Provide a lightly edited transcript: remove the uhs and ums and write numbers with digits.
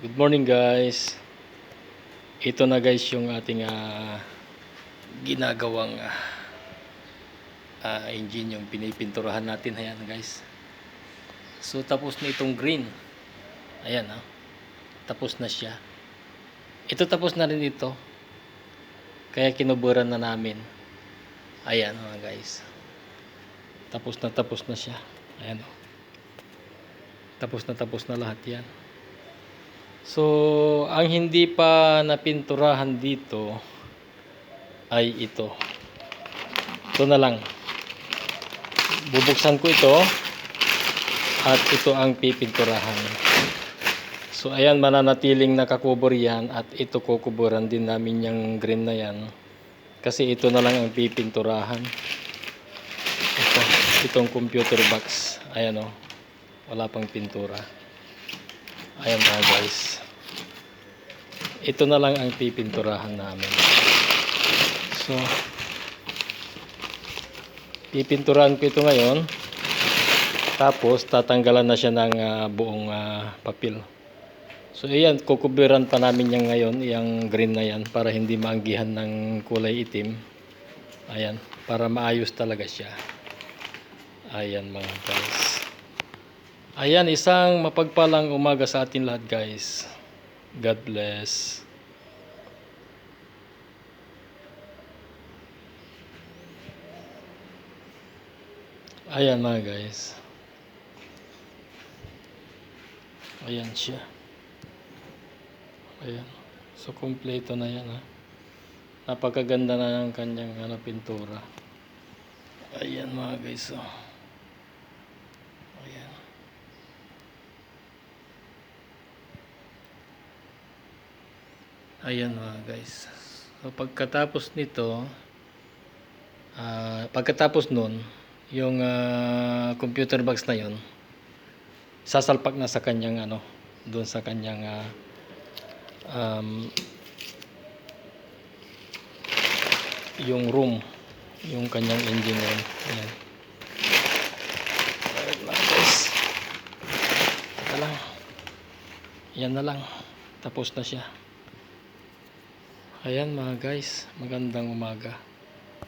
Good morning guys. Ito na guys yung ating ginagawang engine, yung pinipinturahan natin. Ayan guys. So tapos na itong green. Ayan tapos na siya. Ito tapos na rin ito. Kaya kinuburan na namin. Ayan mga guys. Tapos na siya. Ayan tapos na lahat yan. So, ang hindi pa napinturahan dito ay ito. Ito na lang. Bubuksan ko ito at ito ang pipinturahan. So, ayan, mananatiling nakakubur yan at ito kukuburan din namin yung green na yan. Kasi ito na lang ang pipinturahan. Itong computer box. Ayan wala pang pintura. Ayan mga guys. Ito na lang ang pipinturahan namin. So, pipinturahan ko ito ngayon. Tapos, tatanggalan na siya ng buong papel. So, ayan, kukubiran pa namin yan ngayon, yung green na yan, para hindi maanggihan ng kulay itim. Ayan, para maayos talaga siya. Ayan mga guys. Ayan, isang mapagpalang umaga sa atin lahat guys. God bless. Ayan mga guys. Ayan siya. Ayan. So, kumpleto na yan Napakaganda na ng kanyang pintura. Ayan mga guys. Ayan. Ayan mga guys. So, pagkatapos nito, pagkatapos nun, yung computer box na yun, sasalpak na sa kanyang doon sa kanyang yung room, yung kanyang engine room. Ayan. Alright mga guys. Yan na lang. Tapos na siya. Ayan mga guys, magandang umaga.